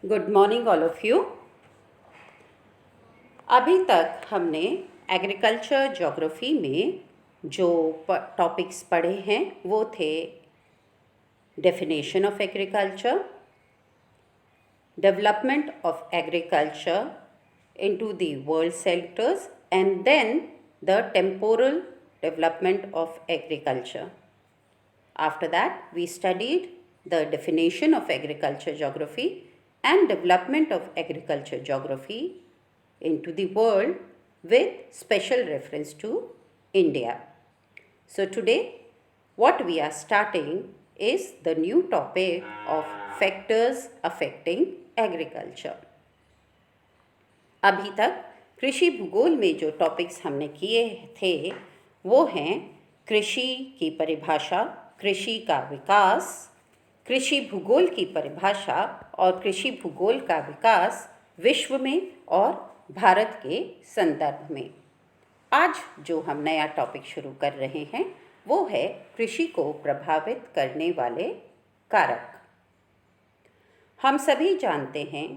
Good morning all of you. अभी तक हमने एग्रीकल्चर ज्योग्राफी में जो टॉपिक्स पढ़े हैं वो थे definition of agriculture, development of agriculture into the world sectors, and then the temporal development of agriculture. After that, we studied the definition of agriculture geography and development of agriculture geography into the world with special reference to India. So today, what we are starting is the new topic of factors affecting agriculture. अभी तक कृषि भूगोल में जो topics हमने किए थे वो हैं कृषि की परिभाषा, कृषि का विकास, कृषि भूगोल की परिभाषा और कृषि भूगोल का विकास विश्व में और भारत के संदर्भ में। आज जो हम नया टॉपिक शुरू कर रहे हैं वो है कृषि को प्रभावित करने वाले कारक। हम सभी जानते हैं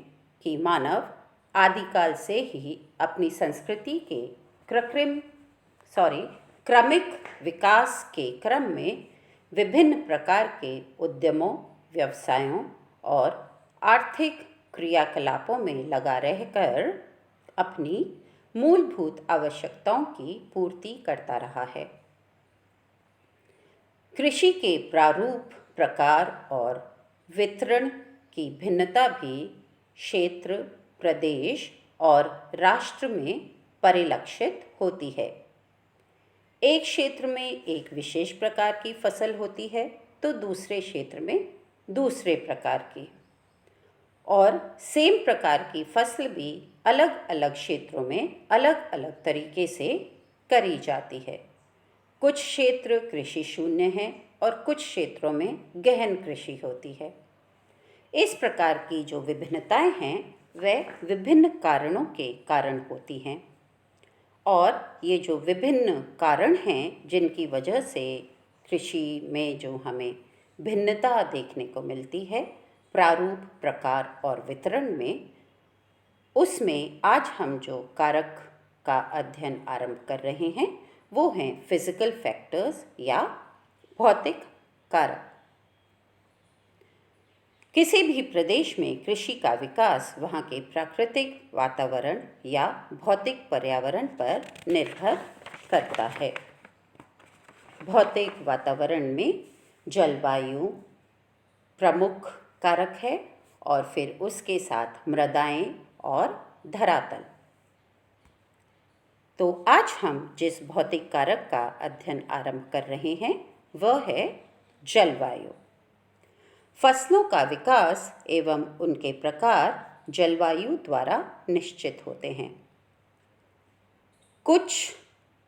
कि मानव आदिकाल से ही अपनी संस्कृति के क्रमिक विकास के क्रम में विभिन्न प्रकार के उद्यमों, व्यवसायों और आर्थिक क्रियाकलापों में लगा रहकर अपनी मूलभूत आवश्यकताओं की पूर्ति करता रहा है। कृषि के प्रारूप, प्रकार और वितरण की भिन्नता भी क्षेत्र, प्रदेश और राष्ट्र में परिलक्षित होती है। एक क्षेत्र में एक विशेष प्रकार की फसल होती है तो दूसरे क्षेत्र में दूसरे प्रकार की, और सेम प्रकार की फसल भी अलग अलग क्षेत्रों में अलग अलग तरीके से करी जाती है। कुछ क्षेत्र कृषि शून्य हैं और कुछ क्षेत्रों में गहन कृषि होती है। इस प्रकार की जो विभिन्नताएं हैं वह विभिन्न कारणों के कारण होती हैं, और ये जो विभिन्न कारण हैं जिनकी वजह से कृषि में जो हमें भिन्नता देखने को मिलती है प्रारूप, प्रकार और वितरण में, उसमें आज हम जो कारक का अध्ययन आरंभ कर रहे हैं वो हैं फिजिकल फैक्टर्स या भौतिक कारक। किसी भी प्रदेश में कृषि का विकास वहाँ के प्राकृतिक वातावरण या भौतिक पर्यावरण पर निर्भर करता है। भौतिक वातावरण में जलवायु प्रमुख कारक है और फिर उसके साथ मृदाएं और धरातल। तो आज हम जिस भौतिक कारक का अध्ययन आरंभ कर रहे हैं वह है जलवायु। फसलों का विकास एवं उनके प्रकार जलवायु द्वारा निश्चित होते हैं। कुछ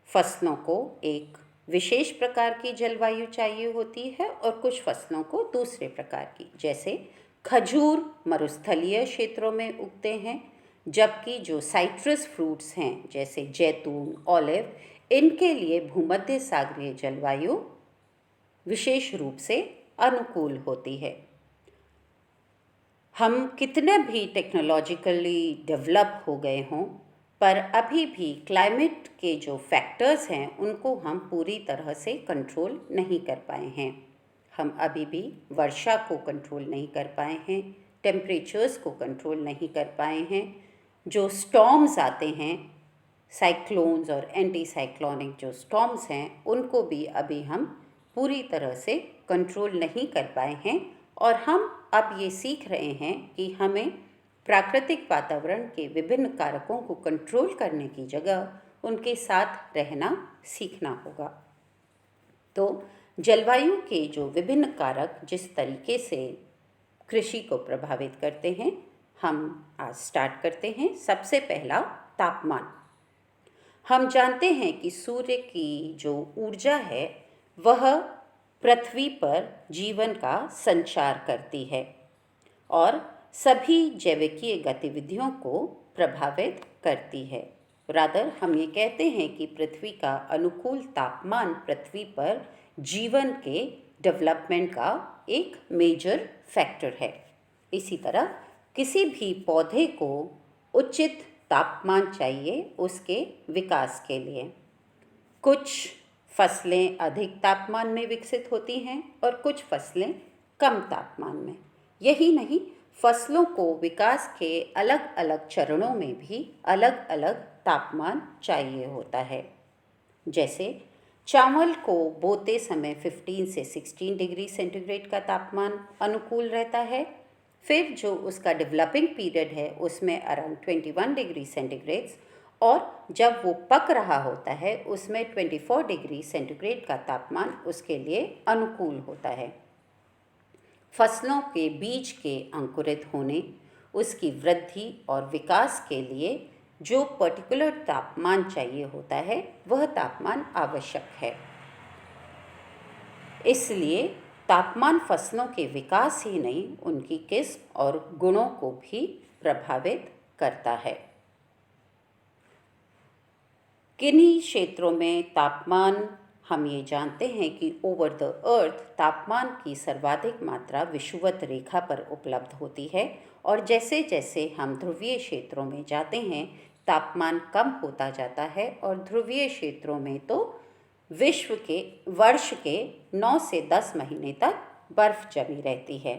फसलों को एक विशेष प्रकार की जलवायु चाहिए होती है और कुछ फसलों को दूसरे प्रकार की, जैसे खजूर मरुस्थलीय क्षेत्रों में उगते हैं, जबकि जो साइट्रस फ्रूट्स हैं जैसे जैतून, ऑलिव, इनके लिए भूमध्य सागरीय जलवायु विशेष रूप से अनुकूल होती है। हम कितने भी टेक्नोलॉजिकली डेवलप हो गए हों पर अभी भी क्लाइमेट के जो फैक्टर्स हैं उनको हम पूरी तरह से कंट्रोल नहीं कर पाए हैं। हम अभी भी वर्षा को कंट्रोल नहीं कर पाए हैं, टेम्परेचर्स को कंट्रोल नहीं कर पाए हैं। जो स्टॉर्म्स आते हैं, साइक्लोन्स और एंटी साइक्लोनिक जो स्टॉर्म्स हैं, उनको भी अभी हम पूरी तरह से कंट्रोल नहीं कर पाए हैं, और हम अब ये सीख रहे हैं कि हमें प्राकृतिक वातावरण के विभिन्न कारकों को कंट्रोल करने की जगह उनके साथ रहना सीखना होगा। तो जलवायु के जो विभिन्न कारक जिस तरीके से कृषि को प्रभावित करते हैं, हम आज स्टार्ट करते हैं। सबसे पहला, तापमान। हम जानते हैं कि सूर्य की जो ऊर्जा है वह पृथ्वी पर जीवन का संचार करती है और सभी जैविकीय गतिविधियों को प्रभावित करती है। रादर हम ये कहते हैं कि पृथ्वी का अनुकूल तापमान पृथ्वी पर जीवन के डेवलपमेंट का एक मेजर फैक्टर है। इसी तरह किसी भी पौधे को उचित तापमान चाहिए उसके विकास के लिए। कुछ फसलें अधिक तापमान में विकसित होती हैं और कुछ फसलें कम तापमान में। यही नहीं, फसलों को विकास के अलग अलग चरणों में भी अलग अलग तापमान चाहिए होता है। जैसे चावल को बोते समय 15 से 16 डिग्री सेंटीग्रेड का तापमान अनुकूल रहता है। फिर जो उसका डेवलपिंग पीरियड है उसमें अराउंड 21 डिग्री सेंटीग्रेड, और जब वो पक रहा होता है उसमें 24 डिग्री सेंटीग्रेड का तापमान उसके लिए अनुकूल होता है। फसलों के बीज के अंकुरित होने, उसकी वृद्धि और विकास के लिए जो पर्टिकुलर तापमान चाहिए होता है वह तापमान आवश्यक है। इसलिए तापमान फसलों के विकास ही नहीं, उनकी किस्म और गुणों को भी प्रभावित करता है। किन्हीं क्षेत्रों में तापमान, हम ये जानते हैं कि ओवर द अर्थ तापमान की सर्वाधिक मात्रा विषुवत रेखा पर उपलब्ध होती है, और जैसे जैसे हम ध्रुवीय क्षेत्रों में जाते हैं तापमान कम होता जाता है, और ध्रुवीय क्षेत्रों में तो वर्ष के 9 से 10 महीने तक बर्फ जमी रहती है।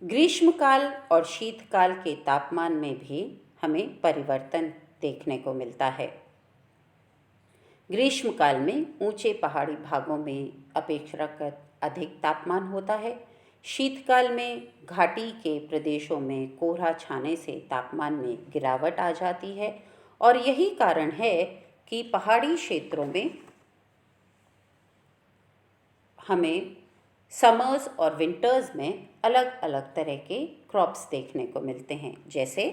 ग्रीष्मकाल और शीतकाल के तापमान में भी हमें परिवर्तन देखने को मिलता है। ग्रीष्मकाल में ऊंचे पहाड़ी भागों में अपेक्षाकृत अधिक तापमान होता है। शीतकाल में घाटी के प्रदेशों में कोहरा छाने से तापमान में गिरावट आ जाती है, और यही कारण है कि पहाड़ी क्षेत्रों में हमें समर्स और विंटर्स में अलग अलग तरह के क्रॉप्स देखने को मिलते हैं। जैसे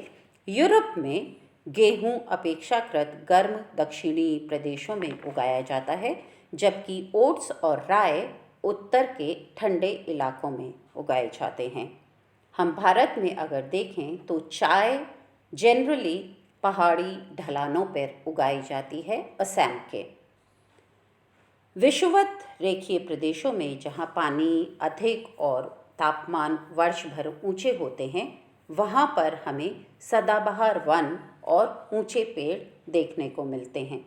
यूरोप में गेहूं अपेक्षाकृत गर्म दक्षिणी प्रदेशों में उगाया जाता है, जबकि ओट्स और राय उत्तर के ठंडे इलाकों में उगाए जाते हैं। हम भारत में अगर देखें तो चाय जनरली पहाड़ी ढलानों पर उगाई जाती है, असम के। विषुवत रेखीय प्रदेशों में जहाँ पानी अधिक और तापमान वर्ष भर ऊंचे होते हैं, वहाँ पर हमें सदाबहार वन और ऊंचे पेड़ देखने को मिलते हैं,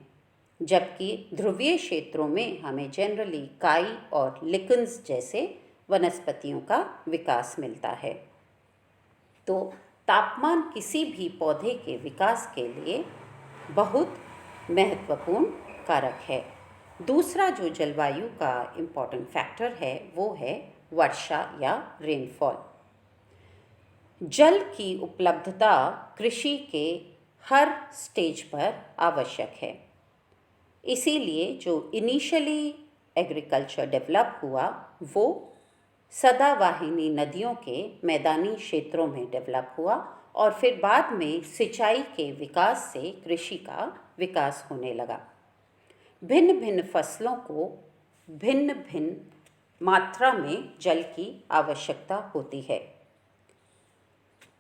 जबकि ध्रुवीय क्षेत्रों में हमें जनरली काई और लिकन्स जैसे वनस्पतियों का विकास मिलता है। तो तापमान किसी भी पौधे के विकास के लिए बहुत महत्वपूर्ण कारक है। दूसरा जो जलवायु का इम्पॉर्टेंट फैक्टर है वो है वर्षा या रेनफॉल। जल की उपलब्धता कृषि के हर स्टेज पर आवश्यक है। इसीलिए जो इनिशियली एग्रीकल्चर डेवलप हुआ वो सदावाहिनी नदियों के मैदानी क्षेत्रों में डेवलप हुआ, और फिर बाद में सिंचाई के विकास से कृषि का विकास होने लगा। भिन्न भिन्न फसलों को भिन्न भिन्न मात्रा में जल की आवश्यकता होती है।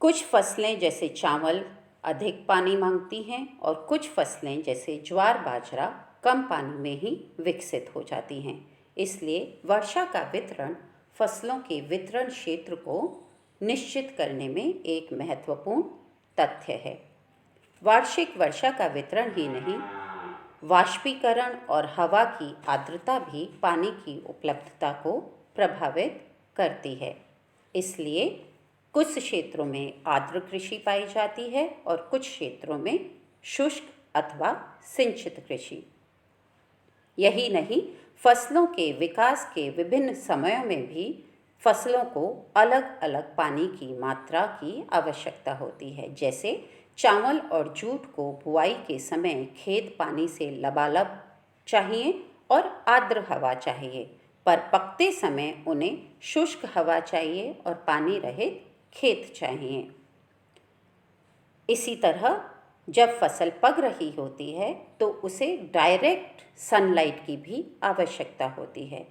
कुछ फसलें जैसे चावल अधिक पानी मांगती हैं, और कुछ फसलें जैसे ज्वार बाजरा कम पानी में ही विकसित हो जाती हैं। इसलिए वर्षा का वितरण फसलों के वितरण क्षेत्र को निश्चित करने में एक महत्वपूर्ण तथ्य है। वार्षिक वर्षा का वितरण ही नहीं, वाष्पीकरण और हवा की आर्द्रता भी पानी की उपलब्धता को प्रभावित करती है। इसलिए कुछ क्षेत्रों में आर्द्र कृषि पाई जाती है और कुछ क्षेत्रों में शुष्क अथवा सिंचित कृषि। यही नहीं, फसलों के विकास के विभिन्न समयों में भी फसलों को अलग अलग पानी की मात्रा की आवश्यकता होती है। जैसे चावल और जूट को बुआई के समय खेत पानी से लबालब चाहिए और आर्द्र हवा चाहिए, पर पकते समय उन्हें शुष्क हवा चाहिए और पानी रहित खेत चाहिए। इसी तरह जब फसल पक रही होती है तो उसे डायरेक्ट सनलाइट की भी आवश्यकता होती है।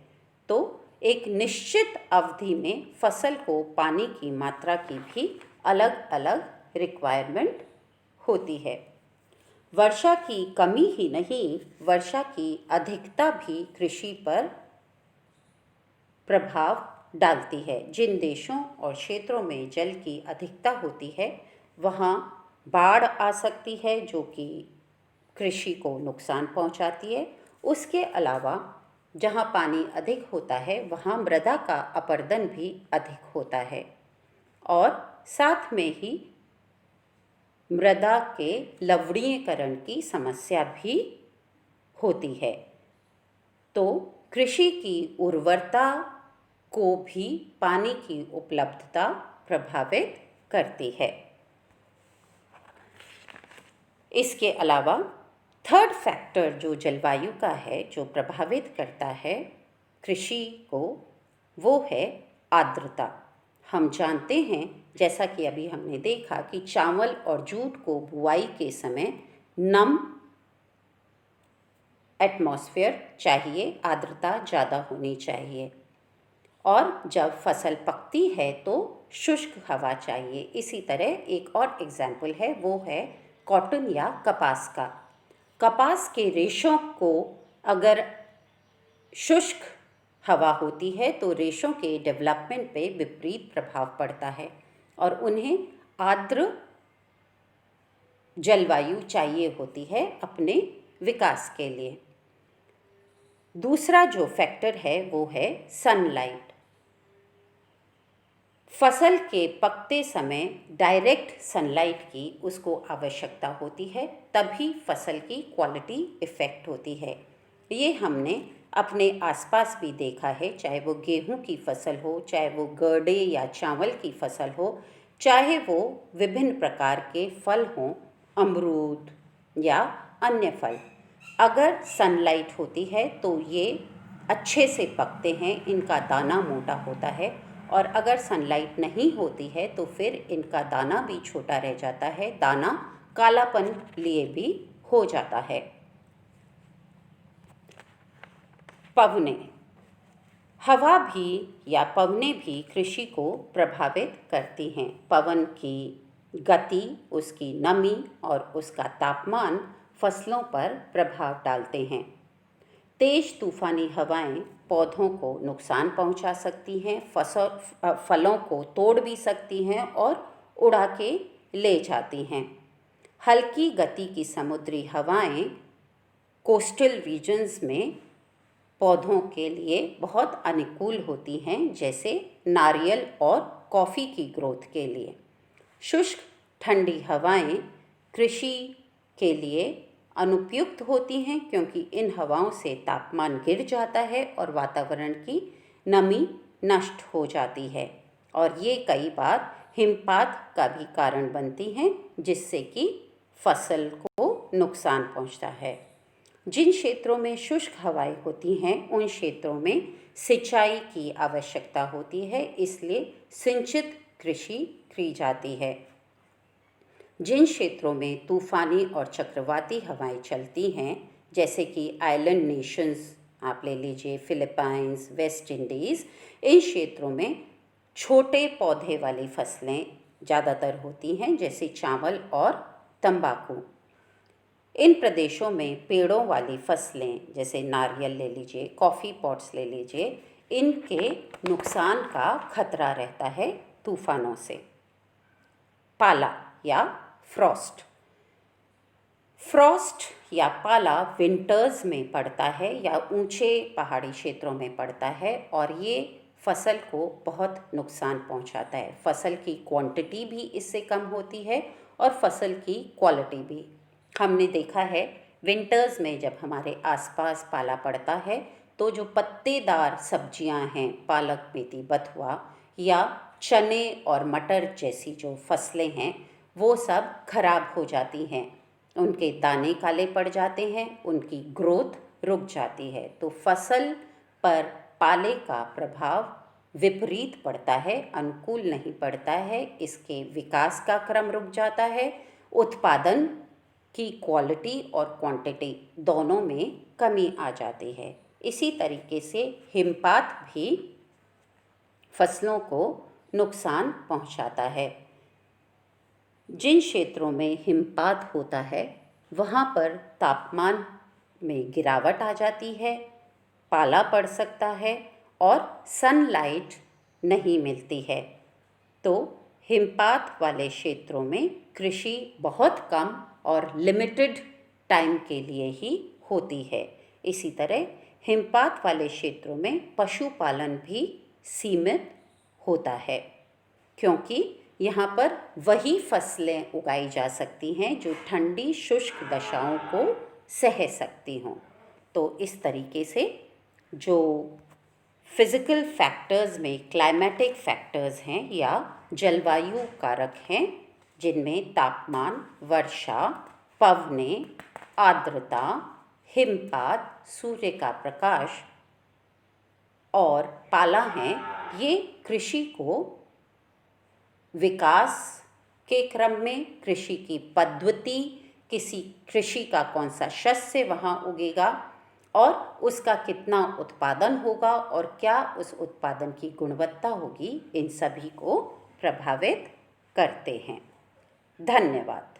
तो एक निश्चित अवधि में फसल को पानी की मात्रा की भी अलग अलग रिक्वायरमेंट होती है। वर्षा की कमी ही नहीं, वर्षा की अधिकता भी कृषि पर प्रभाव डालती है। जिन देशों और क्षेत्रों में जल की अधिकता होती है वहाँ बाढ़ आ सकती है, जो कि कृषि को नुकसान पहुंचाती है। उसके अलावा जहाँ पानी अधिक होता है वहाँ मृदा का अपरदन भी अधिक होता है और साथ में ही मृदा के लवणीकरण की समस्या भी होती है। तो कृषि की उर्वरता को भी पानी की उपलब्धता प्रभावित करती है। इसके अलावा थर्ड फैक्टर जो जलवायु का है, जो प्रभावित करता है कृषि को, वो है आर्द्रता। हम जानते हैं, जैसा कि अभी हमने देखा, कि चावल और जूट को बुआई के समय नम एटमॉस्फेयर चाहिए, आर्द्रता ज़्यादा होनी चाहिए, और जब फसल पकती है तो शुष्क हवा चाहिए। इसी तरह एक और एग्जाम्पल है, वो है कॉटन या कपास का। कपास के रेशों को अगर शुष्क हवा होती है तो रेशों के डेवलपमेंट पे विपरीत प्रभाव पड़ता है और उन्हें आर्द्र जलवायु चाहिए होती है अपने विकास के लिए। दूसरा जो फैक्टर है वो है सनलाइट। फसल के पकते समय डायरेक्ट सनलाइट की उसको आवश्यकता होती है, तभी फसल की क्वालिटी इफ़ेक्ट होती है। ये हमने अपने आसपास भी देखा है, चाहे वो गेहूं की फसल हो, चाहे वो गर्डे या चावल की फसल हो, चाहे वो विभिन्न प्रकार के फल हों, अमरूद या अन्य फल। अगर सनलाइट होती है तो ये अच्छे से पकते हैं, इनका दाना मोटा होता है, और अगर सनलाइट नहीं होती है तो फिर इनका दाना भी छोटा रह जाता है, दाना कालापन लिए भी हो जाता है। पवने, हवा भी या पवने भी कृषि को प्रभावित करती हैं। पवन की गति, उसकी नमी और उसका तापमान फसलों पर प्रभाव डालते हैं। तेज तूफानी हवाएं पौधों को नुकसान पहुंचा सकती हैं, फलों को तोड़ भी सकती हैं और उड़ा के ले जाती हैं। हल्की गति की समुद्री हवाएं कोस्टल रीजन्स में पौधों के लिए बहुत अनुकूल होती हैं, जैसे नारियल और कॉफ़ी की ग्रोथ के लिए। शुष्क ठंडी हवाएं कृषि के लिए अनुपयुक्त होती हैं, क्योंकि इन हवाओं से तापमान गिर जाता है और वातावरण की नमी नष्ट हो जाती है, और ये कई बार हिमपात का भी कारण बनती हैं, जिससे कि फसल को नुकसान पहुंचता है। जिन क्षेत्रों में शुष्क हवाएं होती हैं उन क्षेत्रों में सिंचाई की आवश्यकता होती है, इसलिए सिंचित कृषि की जाती है। जिन क्षेत्रों में तूफ़ानी और चक्रवाती हवाएं चलती हैं, जैसे कि आइलैंड नेशंस आप ले लीजिए, फिलीपाइंस, वेस्ट इंडीज़, इन क्षेत्रों में छोटे पौधे वाली फसलें ज़्यादातर होती हैं, जैसे चावल और तंबाकू। इन प्रदेशों में पेड़ों वाली फसलें, जैसे नारियल ले लीजिए, कॉफ़ी पॉट्स ले लीजिए, इनके नुकसान का खतरा रहता है तूफ़ानों से। पाला या फ्रॉस्ट, फ्रॉस्ट या पाला विंटर्स में पड़ता है या ऊंचे पहाड़ी क्षेत्रों में पड़ता है, और ये फसल को बहुत नुकसान पहुंचाता है। फसल की क्वांटिटी भी इससे कम होती है और फसल की क्वालिटी भी। हमने देखा है विंटर्स में जब हमारे आसपास पाला पड़ता है तो जो पत्तेदार सब्जियां हैं, पालक, मेथी, बथुआ या चने और मटर जैसी जो फसलें हैं, वो सब खराब हो जाती हैं, उनके दाने काले पड़ जाते हैं, उनकी ग्रोथ रुक जाती है। तो फसल पर पाले का प्रभाव विपरीत पड़ता है, अनुकूल नहीं पड़ता है। इसके विकास का क्रम रुक जाता है, उत्पादन की क्वालिटी और क्वांटिटी दोनों में कमी आ जाती है। इसी तरीके से हिमपात भी फसलों को नुकसान पहुंचाता है। जिन क्षेत्रों में हिमपात होता है वहाँ पर तापमान में गिरावट आ जाती है, पाला पड़ सकता है और सनलाइट नहीं मिलती है। तो हिमपात वाले क्षेत्रों में कृषि बहुत कम और लिमिटेड टाइम के लिए ही होती है। इसी तरह हिमपात वाले क्षेत्रों में पशुपालन भी सीमित होता है, क्योंकि यहाँ पर वही फसलें उगाई जा सकती हैं जो ठंडी शुष्क दशाओं को सह सकती हों। तो इस तरीके से जो फिज़िकल फैक्टर्स में क्लाइमेटिक फैक्टर्स हैं या जलवायु कारक हैं, जिनमें तापमान, वर्षा, पवनें, आर्द्रता, हिमपात, सूर्य का प्रकाश और पाला हैं, ये कृषि को विकास के क्रम में कृषि की पद्धति, किसी कृषि का कौन सा शस्य वहाँ उगेगा और उसका कितना उत्पादन होगा और क्या उस उत्पादन की गुणवत्ता होगी, इन सभी को प्रभावित करते हैं। धन्यवाद।